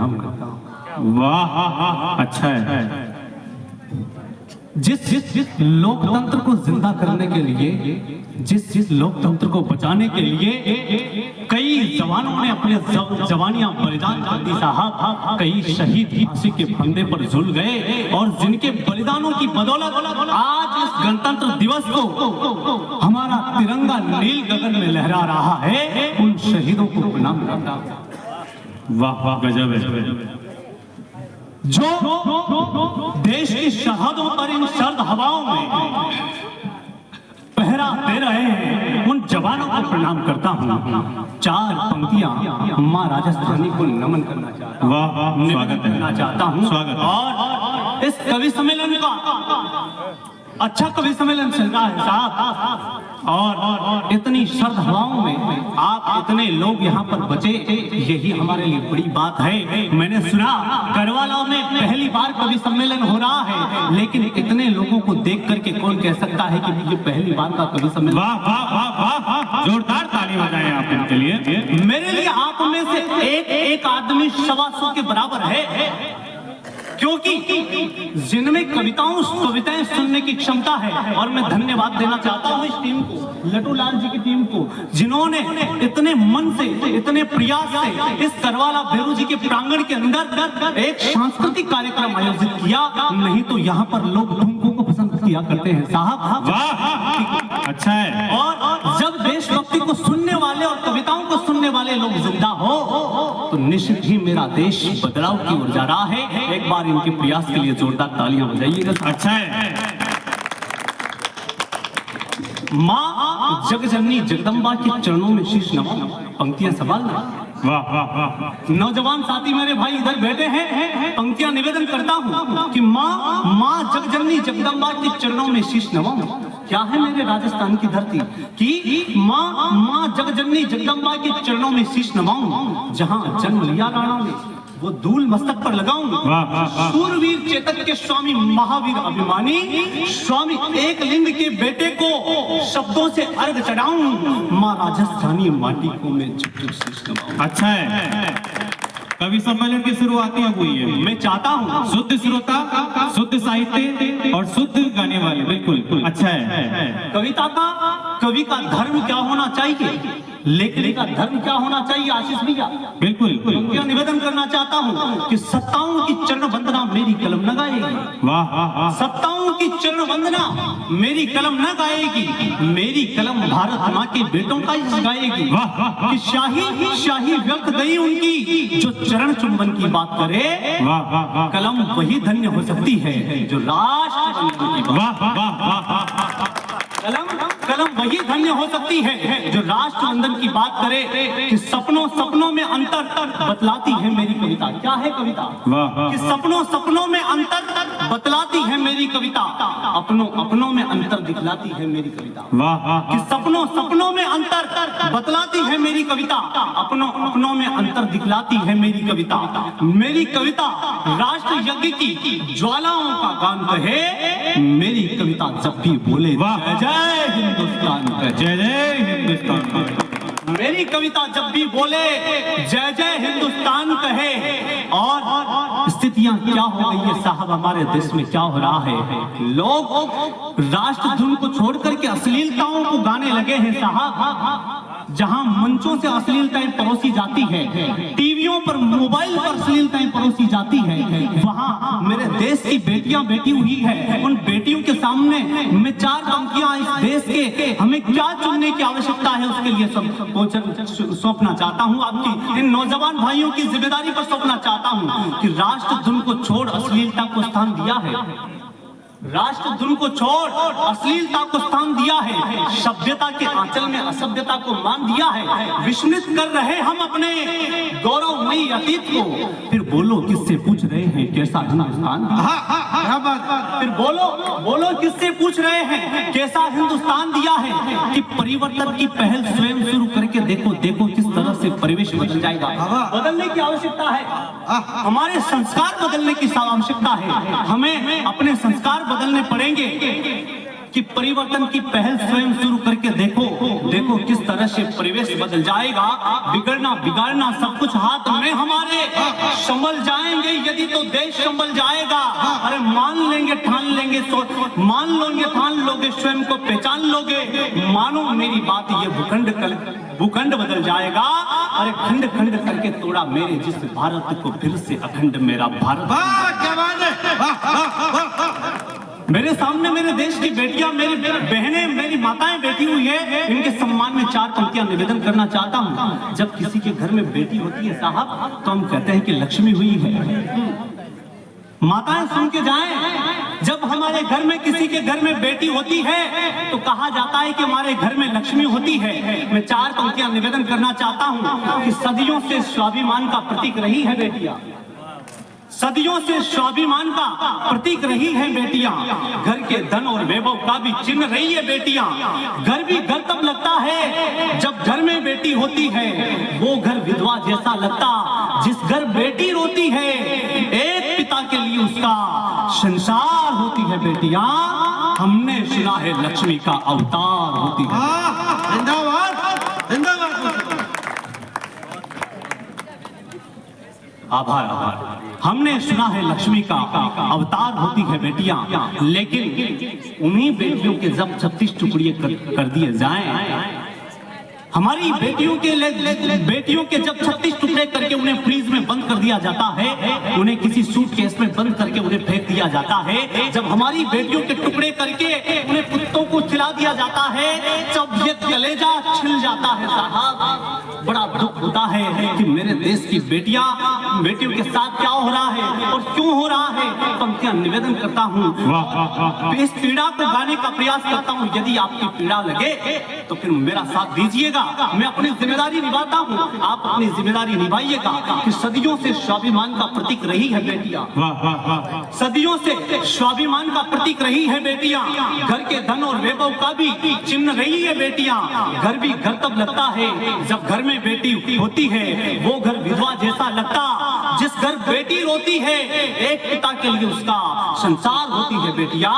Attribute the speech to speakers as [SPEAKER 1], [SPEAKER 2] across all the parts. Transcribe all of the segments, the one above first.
[SPEAKER 1] प्रणाम करता हूँ।
[SPEAKER 2] वाह, अच्छा है।
[SPEAKER 1] जिस लोकतंत्र को जिंदा करने के लिए, जिस लोकतंत्र को बचाने के लिए कई जवानों ने अपने जवानियां बलिदान कर दी साहब, कई शहीद फांसी के फंदे पर झूल गए और जिनके बलिदानों की बदौलत आज इस गणतंत्र दिवस को हमारा तिरंगा नील गगन में लहरा रहा है, उन शहीदों को प्रणाम करता हूं।
[SPEAKER 2] वाह वाह, गजब है।
[SPEAKER 1] जो देश की सरहदों पर इन सर्द हवाओं में पहरा दे रहे हैं, उन जवानों को प्रणाम करता हूँ। चार पंक्तियां मां राजस्थानी को नमन करना चाहता हूँ।
[SPEAKER 2] वाह, स्वागत
[SPEAKER 1] करना चाहता हूँ।
[SPEAKER 2] स्वागत।
[SPEAKER 1] और इस कवि सम्मेलन का अच्छा कवि सम्मेलन चल रहा है साहब, और इतनी सर्द हवाओं में आप इतने लोग यहाँ पर बचे, यही हमारे लिए बड़ी बात है। मैंने सुना करवालाव में पहली बार कवि सम्मेलन हो रहा है, लेकिन इतने लोगों को देख करके कौन कह सकता है कि ये पहली बार का कवि सम्मेलन।
[SPEAKER 2] वाह वाह वाह वाह, जोरदार ताली बजाएं आप इनके लिए।
[SPEAKER 1] मेरे लिए आप में से एक आदमी 125 के बराबर है, क्योंकि जिनमें कविताएं सुनने की क्षमता है। और मैं धन्यवाद देना चाहता हूं इस टीम को, लट्टू लाल जी की टीम को, जिन्होंने इतने मन से, इतने प्रयास से इस करवाला बेरू जी के प्रांगण के अंदर एक सांस्कृतिक कार्यक्रम आयोजित किया। नहीं तो यहाँ पर लोग ठुमकों को पसंद किया करते हैं साहब।
[SPEAKER 2] वाह, अच्छा है।
[SPEAKER 1] और जब देशभक्ति को सुनने वाले और कविताओं को सुनने वाले लोग जिंदा हो तो निश्चित ही मेरा देश बदलाव की ओर जा रहा है। एक बार इनके प्रयास के लिए जोरदार तालियां बजाइएगा।
[SPEAKER 2] अच्छा है।
[SPEAKER 1] माँ जगजननी जगदम्बा के चरणों में शीश नवा, पंक्तियां सवाल नहीं।
[SPEAKER 2] वाह वाह वाह,
[SPEAKER 1] नौजवान साथी मेरे भाई इधर बैठे हैं, पंक्तियां निवेदन करता हूँ कि माँ जगजननी जगदम्बा के चरणों में शीश नवाऊं। क्या है मेरे राजस्थान की धरती कि माँ जगजननी जगदम्बा के चरणों में शीश नवाऊं। जहाँ जन्म लिया राणा ने वो धूल मस्तक पर लगाऊं। सूरवीर चेतक के स्वामी महावीर अभिमानी स्वामी एक लिंग के बेटे को शब्दों से अर्घ चढ़ाऊं। माँ राजस्थानी माटी को मैं झुक झुक शीश नवाऊं।
[SPEAKER 2] अच्छा है। कवि सम्मेलन की शुरुआत हुई है।
[SPEAKER 1] मैं चाहता हूँ
[SPEAKER 2] शुद्ध श्रोता, शुद्ध साहित्य और शुद्ध गाने वाले। बिल्कुल अच्छा है।
[SPEAKER 1] कवि का धर्म क्या होना चाहिए, लेखनी का धर्म क्या होना चाहिए आशीष भैया?
[SPEAKER 2] बिल्कुल।
[SPEAKER 1] मैं निवेदन करना चाहता हूँ कि सत्ताओं की चरण वंदना मेरी कलम न गाएगी।
[SPEAKER 2] वाह वाह,
[SPEAKER 1] सत्ताओं की चरण वंदना मेरी कलम न गाएगी, मेरी कलम भारत माँ के बेटों का ही गाएगी।
[SPEAKER 2] वाह,
[SPEAKER 1] कि शाही व्यक्त गई उनकी जो चरण चुंबन की बात करे।
[SPEAKER 2] वाह वाह,
[SPEAKER 1] कलम वही धन्य हो सकती है जो राष्ट्र वंदन की बात।
[SPEAKER 2] वाह वाह वाह,
[SPEAKER 1] कलम वही धन्य हो सकती है जो राष्ट्र वंदन की बात करे। कि सपनों में अंतर बतलाती है मेरी कविता। क्या है कविता? कि सपनों में अंतर बतलाती है मेरी कविता, अपनों में अंतर दिखलाती है मेरी कविता।
[SPEAKER 2] वाह,
[SPEAKER 1] कि सपनों में अंतर बतलाती है मेरी कविता, अपनों में अंतर दिखलाती है मेरी कविता। मेरी कविता राष्ट्र यज्ञ की ज्वालाओं का गान कहे, मेरी कविता जब भी बोले जय हिंदुस्तान का,
[SPEAKER 2] जय जय हिंदुस्तान।
[SPEAKER 1] मेरी कविता जब भी बोले जय जय हिंदुस्तान कहे। और स्थितियां क्या हो गई है साहब, हमारे देश में क्या हो रहा है? लोग राष्ट्र धुन को छोड़ करके अश्लीलताओं को गाने लगे हैं साहब। जहां मंचों से अश्लीलताएं परोसी जाती है, टीवियों पर, मोबाइल पर अश्लीलताएं परोसी जाती है, वहां मेरे देश की बेटियां बैठी हुई है। उन बेटियों के सामने मैं चार पंक्तियां इस देश के हमें क्या चुनने की आवश्यकता है उसके लिए सब सौंपना चाहता हूं। आपकी इन नौजवान भाइयों की जिम्मेदारी पर सौंपना चाहता हूं कि राष्ट्र धुन को छोड़ अश्लीलता को स्थान दिया है। राष्ट्र धुन को छोड़ अश्लीलता को स्थान दिया है। सभ्यता के आंचल में असभ्यता को मान दिया है। विस्मृत कर रहे हम अपने गौरवमयी अतीत को। फिर बोलो किससे पूछ रहे हैं कैसा हिंदुस्तान? फिर बोलो किससे पूछ रहे हैं कैसा हिंदुस्तान दिया है? कि परिवर्तन की पहल स्वयं शुरू करके देखो किस तरह से परिवेश बदल जाएगा। बदलने की आवश्यकता है, हमारे संस्कार बदलने की आवश्यकता है। हमें अपने संस्कार बदलने पड़ेंगे। कि परिवर्तन की पहल स्वयं शुरू करके देखो, देखो किस तरह से परिवेश बदल जाएगा। बिगड़ना बिगाड़ना सब कुछ हाथ में हमारे, संभल जाएंगे यदि तो देश संभल जाएगा। अरे मान लेंगे ठान लेंगे, मान लोगे ठान लोगे, स्वयं को पहचान लोगे, मानो मेरी बात, ये भूखंड बदल जाएगा। अरे खंड खंड करके तोड़ा मेरे जिस भारत को, फिर से अखंड मेरा भारत।
[SPEAKER 3] क्या बात है।
[SPEAKER 1] मेरे सामने मेरे देश की बेटियां, मेरी बहनें, मेरी माताएं बैठी हुई है, इनके सम्मान में 4 पंक्तियां निवेदन करना चाहता हूं। जब किसी के घर में बेटी होती है साहब, तो हम कहते हैं कि लक्ष्मी हुई है। माताएं सुन के जाएं, जब हमारे घर में किसी के घर में बेटी होती है तो कहा जाता है कि हमारे घर में लक्ष्मी होती है। मैं 4 पंक्तियां निवेदन करना चाहता हूं कि सदियों से स्वाभिमान का प्रतीक रही है बेटियां, सदियों से स्वाभिमान का प्रतीक रही है बेटियां, घर के धन और वैभव का भी चिन्ह रही है बेटियां। घर भी घर तब लगता है जब घर में बेटी होती है, वो घर विधवा जैसा लगता जिस घर बेटी रोती है, एक पिता के लिए उसका संसार होती है बेटियां। हमने सुना है लक्ष्मी का अवतार होती है।
[SPEAKER 3] जिंदाबाद जिंदाबाद।
[SPEAKER 1] आभार आभार। हमने सुना है लक्ष्मी का अवतार होती है बेटियां, लेकिन उन्हीं बेटियों के जब 36 टुकड़े कर दिए जाएं, हमारी बेटियों के जब 36 टुकड़े करके उन्हें फ्रीज में बंद कर दिया जाता है, उन्हें किसी सूटकेस में बंद करके उन्हें फेंक दिया जाता है, जब हमारी बेटियों के टुकड़े करके उन्हें कुत्तों को खिला दिया जाता है, जब ये कलेजा छिल जाता है साहब, बड़ा दुख होता है कि मेरे देश की बेटियों के साथ क्या हो रहा है और क्यों हो रहा है। पंक्तियां निवेदन करता हूँ, इस पीड़ा को गाने का प्रयास करता हूँ। यदि आपकी पीड़ा लगे तो फिर मेरा साथ दीजिएगा, मैं अपनी जिम्मेदारी निभाता हूँ, आप अपनी जिम्मेदारी निभाइएगा। कि सदियों से स्वाभिमान का प्रतीक रही है बेटियां, सदियों से स्वाभिमान का प्रतीक रही है बेटियां, घर के धन और वैभव का भी चिन्ह रही है बेटियां। घर भी घर तब लगता है जब घर में बेटी होती है, वो घर विधवा जैसा लगता जिस घर बेटी रोती है, एक पिता के लिए उसका संसार होती है बेटियां।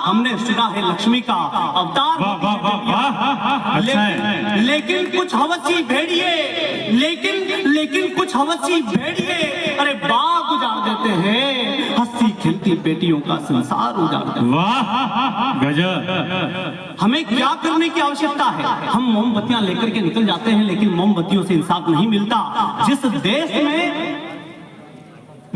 [SPEAKER 1] हमने सुना है लक्ष्मी का अवतार, लेकिन कुछ हवसी भेड़िए, लेकिन कुछ हवसी भेड़िए अरे बाग उजाड़ देते हैं, हंसी खिलती बेटियों का संसार उजाड़ देते हैं।
[SPEAKER 2] वाह गजब।
[SPEAKER 1] हमें क्या करने की आवश्यकता है? हम मोमबत्तियां लेकर के निकल जाते हैं, लेकिन मोमबत्तियों से इंसाफ नहीं मिलता। जिस देश में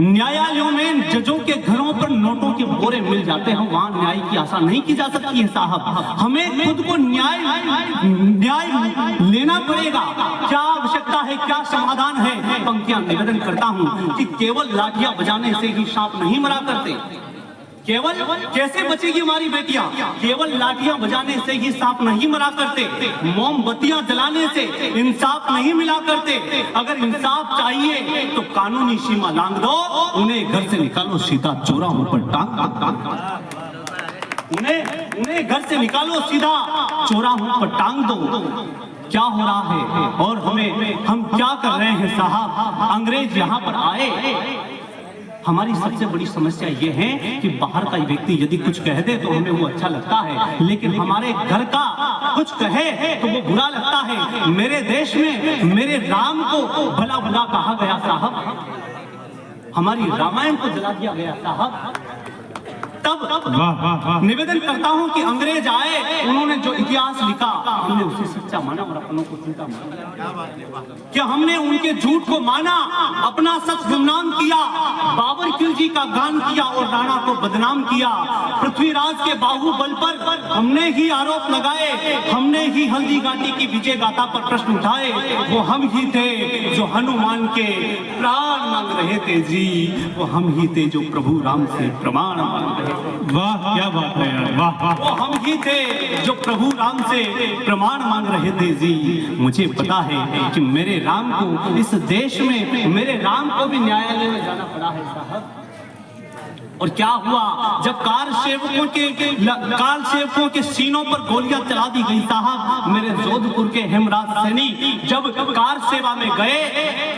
[SPEAKER 1] न्यायालयों में जजों के घरों पर नोटों के बोरे मिल जाते हैं, वहां न्याय की आशा नहीं की जा सकती है साहब। हमें खुद को न्याय लेना पड़ेगा। क्या आवश्यकता है, क्या समाधान है? पंक्तियां निवेदन करता हूं कि केवल लाठियां बजाने से ही सांप नहीं मरा करते। केवल कैसे बचेगी हमारी बेटियां? केवल लाठियां बजाने से ही सांप नहीं मरा करते, मोमबत्तियां जलाने से इंसाफ नहीं मिला करते। अगर इंसाफ चाहिए तो कानूनी सीमा लांघ दो, उन्हें घर से निकालो, सीधा चौराहों पर टांग, उन्हें घर से निकालो, सीधा चौराहों पर टांग दो। क्या हो रहा है और हम क्या कर रहे हैं साहब? अंग्रेज यहाँ पर आए, हमारी सबसे बड़ी समस्या ये है कि बाहर का व्यक्ति यदि कुछ कह दे तो हमें वो अच्छा लगता है, लेकिन हमारे घर का कुछ कहे तो वो बुरा लगता है। मेरे देश में मेरे राम को भला भला कहा गया साहब, हमारी रामायण को जला दिया गया साहब। तब निवेदन करता हूं कि अंग्रेज आए, उन्होंने जो इतिहास लिखा हमने उसे सच्चा माना और अपनों को झूठा माना। क्या हमने उनके झूठ को माना, अपना सच गुमनाम किया, बाबर खिलजी का गान किया और राणा को बदनाम किया। पृथ्वीराज के बाहुबल पर हमने ही आरोप लगाए, हमने ही हल्दी घाटी की विजय गाथा पर प्रश्न उठाए। वो हम ही थे जो हनुमान के प्राण मांग रहे थे जी, वो हम ही थे जो प्रभु राम से प्रमाण मांग रहे।
[SPEAKER 2] वाह क्या बात है यार, वाह।
[SPEAKER 1] वो हम ही थे जो प्रभु राम से प्रमाण मांग रहे थे जी। मुझे पता है कि मेरे राम को इस देश में, मेरे राम को भी न्यायालय में जाना पड़ा है साहब। और क्या हुआ जब कार सेवकों के सीनों पर गोलियां चला दी गई साहब। मेरे जोधपुर के हेमराज सैनी जब कार सेवा में गए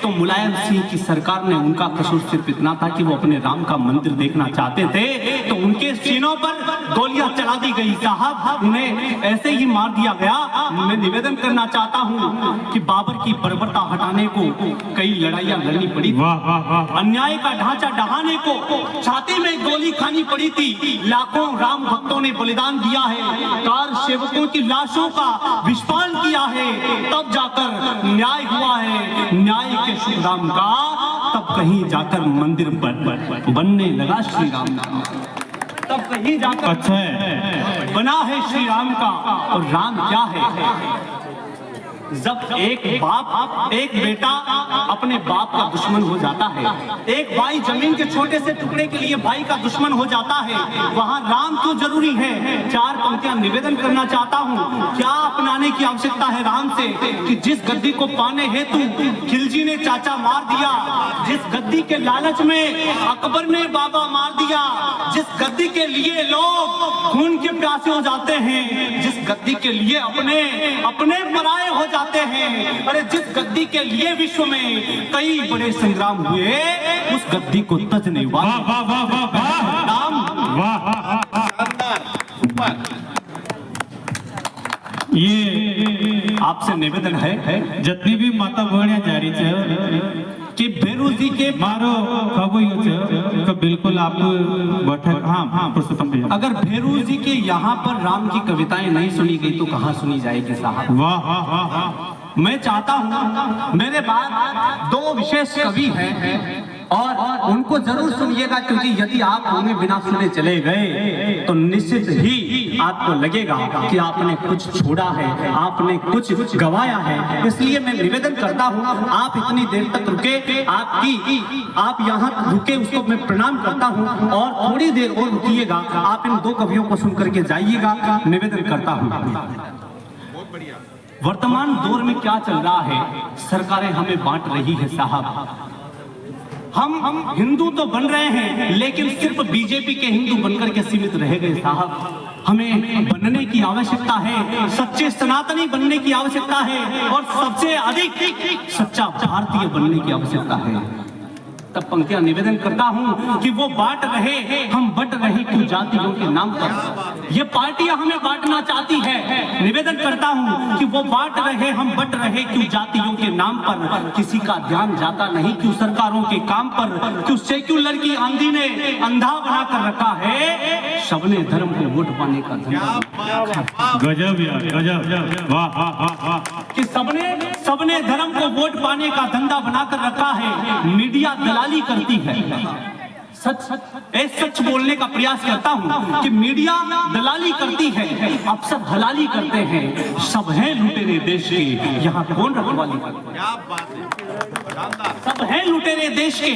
[SPEAKER 1] तो मुलायम सिंह की सरकार ने, उनका कसूर सिर्फ इतना था कि वो अपने राम का मंदिर देखना चाहते थे, तो उनके सीनों पर गोलियां चला दी गई साहब। उन्हें ऐसे ही मार दिया गया। मैं निवेदन करना चाहता हूं कि बाबर की बर्बरता हटाने को कई लड़ाइयां लड़नी पड़ी, अन्याय का ढांचा ढहाने को छाती में गोली खानी पड़ी थी, लाखों राम भक्तों ने बलिदान दिया है, कार सेवकों की लाशों का विस्फोट किया है, तब जाकर न्याय हुआ है, न्याय के शुभ राम का तब कहीं जाकर मंदिर बनने लगा श्री राम नाम, तब कहीं जाकर
[SPEAKER 2] अच्छा है
[SPEAKER 1] बना है श्री राम का। और राम क्या है? जब एक बेटा अपने बाप का दुश्मन हो जाता है, एक भाई जमीन के छोटे से टुकड़े के लिए भाई का दुश्मन हो जाता है, वहाँ राम क्यों जरूरी है? चार पंक्तियां निवेदन करना चाहता हूँ। क्या अपनाने की आवश्यकता है राम से कि जिस गद्दी को पाने हेतु खिलजी ने चाचा मार दिया, जिस गद्दी के लालच में अकबर ने बाबा मार दिया, जिस गद्दी के लिए लोग खून के प्यासे हो जाते हैं, जिस गद्दी के लिए अपने पराये हो जाते हैं, अरे जिस गद्दी के लिए विश्व में कई बड़े संग्राम हुए, उस गद्दी को तजने वाला नाम।
[SPEAKER 2] ये
[SPEAKER 1] आपसे निवेदन है
[SPEAKER 2] जितनी भी माता बहनिया जारी है
[SPEAKER 1] कि भेरू जी के
[SPEAKER 2] मारो खबो तो बिल्कुल आप बैठक। हाँ पुरुषोत्तम भैया,
[SPEAKER 1] अगर भेरू जी के यहाँ पर राम की कविताएं नहीं सुनी गई तो कहाँ सुनी जाएगी साहब?
[SPEAKER 2] वाह
[SPEAKER 1] मैं चाहता हूँ मेरे बाद दो विशेष कवि हैं और उनको जरूर सुनिएगा, क्योंकि यदि आप उन्हें बिना सुने चले गए तो निश्चित ही आपको लगेगा कि आपने कुछ छोड़ा है, आपने कुछ गवाया है। इसलिए मैं निवेदन करता हूँ आप इतनी देर तक रुके, आप यहाँ रुके उसको मैं प्रणाम करता हूँ, और थोड़ी देर और रुकिएगा, आप इन दो कवियों को सुन करके जाइएगा, निवेदन करता हूँ। वर्तमान दौर में क्या चल रहा है? सरकारें हमें बांट रही है साहब। हम हिंदू तो बन रहे हैं, लेकिन सिर्फ बीजेपी के हिंदू बनकर के सीमित रह गए साहब। हमें बनने की आवश्यकता है, सच्चे सनातनी बनने की आवश्यकता है, और सबसे अधिक सच्चा भारतीय बनने की आवश्यकता है। तब पंक्तियां निवेदन करता हूं कि वो बांट रहे, हम बट रहे क्यों जातियों के नाम पर? ये पार्टियां हमें बांटना चाहती है। निवेदन करता हूं कि वो बांट रहे, हम बट रहे क्यों जातियों के नाम पर? किसी का ध्यान जाता नहीं क्यों सरकारों के काम पर? क्यों सेक्युलर की आंधी ने अंधा बना कर रखा है सबने धर्म को वोट पाने का धंधा?
[SPEAKER 2] गजब यार गजब, वाह
[SPEAKER 1] कि सबने धर्म को वोट पाने का धंधा बनाकर रखा है। मीडिया दलाली करती है, सच बोलने का प्रयास करता हूं कि मीडिया दलाली करती है, अफसर हलाली करते हैं, सब हैं लुटेरे देश के, यहाँ कौन रखवाली करता है? सब हैं लुटेरे देश के,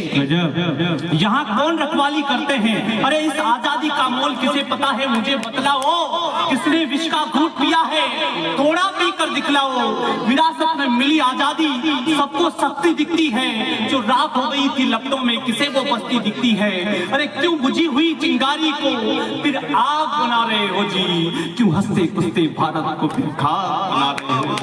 [SPEAKER 1] यहाँ कौन रखवाली करते हैं? अरे इस आजादी का मोल किसे पता है? मुझे बतलाओ, किसने विष का घूंट पिया है? थोड़ा पी कर दिखलाओ। विरासत में मिली आजादी सबको सस्ती दिखती है, जो राख हो गई थी लपटों में किसे वो बस्ती दिखती है। अरे क्यों बुझी हुई चिंगारी को फिर आग बना रहे हो जी? क्यों हंसते कुश्ते भारत को फिर खाक बना रहे हो?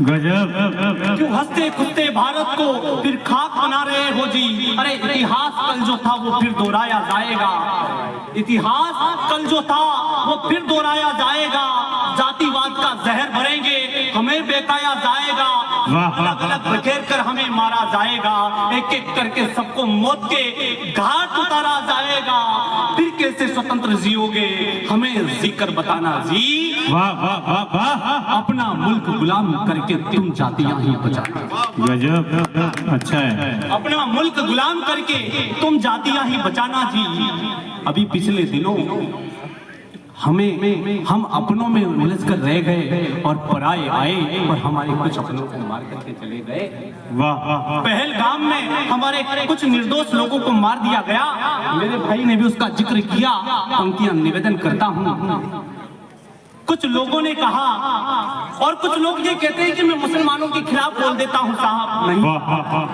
[SPEAKER 2] गजब,
[SPEAKER 1] क्यों हंसते कुश्ते भारत को फिर खाक बना रहे हो जी? अरे इतिहास कल जो था वो फिर दोहराया जाएगा, इतिहास कल जो था वो फिर दोहराया जाएगा। जातिवाद का जहर भरेंगे, हमें बेकाया जाएगा, अलग अलग बखेर कर हमें मारा जाएगा, एक एक करके सबको मौत के घाट उतारा जाएगा। फिर कैसे स्वतंत्र जियोगे हमें जीकर बताना जी।
[SPEAKER 2] वाह वाह वाह वाह,
[SPEAKER 1] अपना मुल्क गुलाम करके तुम जातियां ही बचाना।
[SPEAKER 2] गजब, अच्छा है।
[SPEAKER 1] अपना मुल्क गुलाम करके तुम जातियां ही बचाना जी। अभी पिछले दिनों हम अपनों में उलझ कर रह गए और पराए आए और हमारे कुछ अपनों को मार करके चले गए।
[SPEAKER 2] वाह वाह,
[SPEAKER 1] पहलगाम में हमारे कुछ निर्दोष लोगों को मार दिया गया। मेरे भाई ने भी उसका जिक्र किया। पंक्तियां निवेदन करता हूं कुछ लोगों ने कहा, और कुछ लोग ये कहते हैं कि मैं मुसलमानों के खिलाफ बोल देता हूँ। साहब नहीं,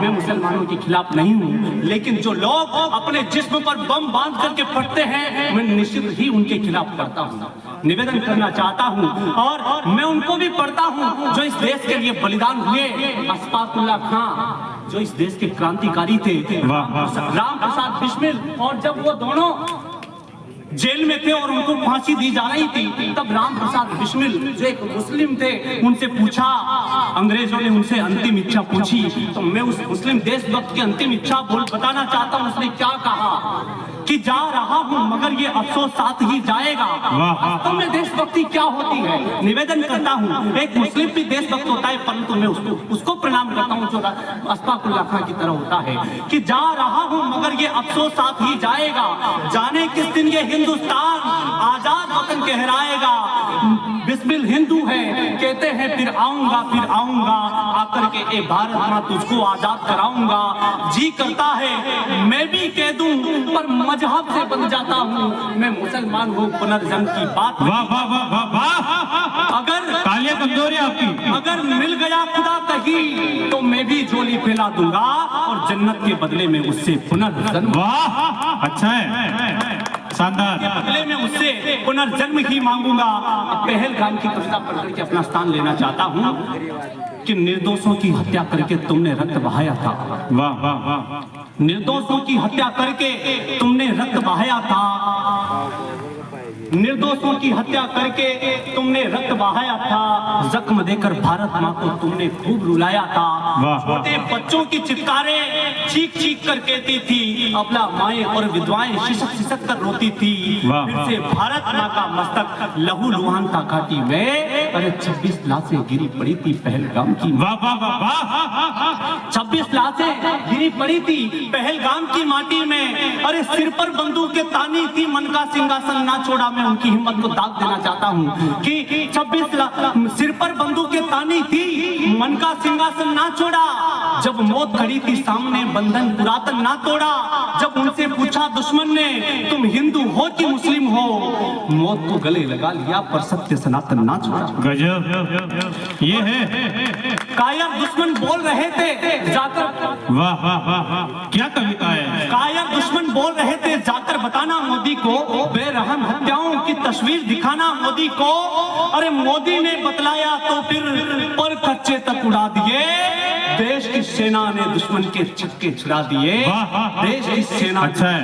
[SPEAKER 1] मैं मुसलमानों के खिलाफ नहीं हूँ, लेकिन जो लोग अपने जिस्म पर बम बांध करके फटते हैं, मैं निश्चित ही उनके खिलाफ करता हूँ, निवेदन करना चाहता हूँ। और मैं उनको भी पढ़ता हूँ जो इस देश के लिए बलिदान हुए। अशफाकुल्लाह खां जो इस देश के क्रांतिकारी थे, राम प्रसाद बिस्मिल, और जब वो दोनों जेल में थे और उनको फांसी दी जा रही थी, तब राम प्रसाद बिस्मिल जो एक मुस्लिम थे, उनसे पूछा, अंग्रेजों ने उनसे अंतिम इच्छा पूछी, तो मैं उस मुस्लिम देशभक्त की अंतिम इच्छा बताना चाहता हूँ। उसने क्या कहा कि जा रहा हूँ मगर ये अफसोस साथ ही जाएगा। वास्तव में देशभक्ति क्या होती है? निवेदन करता हूँ, एक मुस्लिम भी देशभक्त होता है, परंतु मैं उसको प्रणाम करता हूँ जो अशफाकुल्लाह खां की तरह होता है कि जा रहा हूँ मगर ये अफसोस साथ ही जाएगा, जाने किस दिन ये हिंदुस्तान आजाद वतन कहलाएगा। बिस्मिल हिंदू है, कहते हैं फिर आऊंगा आकर के ए भारत मां तुझको आजाद कराऊंगा। जी करता है मैं भी कह दूं, पर मजहब से बन जाता हूँ, मैं मुसलमान हूँ। पुनर्जन्म की बात,
[SPEAKER 2] वाह वाह वाह वाह,
[SPEAKER 1] अगर
[SPEAKER 2] तालियां कमजोरी आपकी,
[SPEAKER 1] अगर मिल गया खुदा कहीं तो मैं भी झोली फैला दूंगा और जन्नत के बदले में उससे पुनर्जन्म।
[SPEAKER 2] वाह, अच्छा है, शानदार।
[SPEAKER 1] बदले में उससे पुनर्जन्म ही मांगूंगा। पहलगाम की कविता पढ़ करके अपना स्थान लेना चाहता हूँ कि निर्दोषों की हत्या करके तुमने रक्त बहाया था।
[SPEAKER 2] वाह वाह वाह,
[SPEAKER 1] निर्दोषों की हत्या करके तुमने रक्त बहाया था, निर्दोषों की हत्या करके तुमने रक्त बहाया था, जख्म देकर भारत मां को तुमने खूब रुलाया था। छोटे बच्चों की चित्कारें चीख चीख कर कहती थी, अबला माएं और विधवाएं सिसक सिसक कर रोती थी। फिर से भारत मां का मस्तक लहू लुहान था घाटी में। अरे 26 लाशें गिरी पड़ी थी पहलगाम की।
[SPEAKER 2] वाह वाह वाह,
[SPEAKER 1] 26 लाशें गिरी पड़ी थी पहलगाम की माटी में। अरे सिर पर बंदूक तानी थी, मन का सिंहासन ना छोड़ा। मैं उनकी हिम्मत को दाग देना चाहता हूँ कि 26 सिर पर बंदूक तानी थी, मन का सिंहासन ना छोड़ा। जब मौत खड़ी थी सामने बंधन पुरातन ना तोड़ा। जब उनसे पूछा दुश्मन ने तुम हिंदू हो कि मुस्लिम हो, मौत को गले लगा लिया पर सत्य सनातन ना छोड़ा।
[SPEAKER 2] गजब, ये है
[SPEAKER 1] कायर दुश्मन बोल रहे थे जाकर।
[SPEAKER 2] वाह वाह वाह, क्या कविता है।
[SPEAKER 1] कायर दुश्मन बोल रहे थे जाकर बताना मोदी को, बेरहम हत्याओं की तस्वीर दिखाना मोदी को। अरे मोदी ने बतलाया तो फिर पर कच्चे तक उड़ा दिए। देश की सेना ने दुश्मन के छक्के छुड़ा दिए। देश की सेना,
[SPEAKER 2] अच्छा है।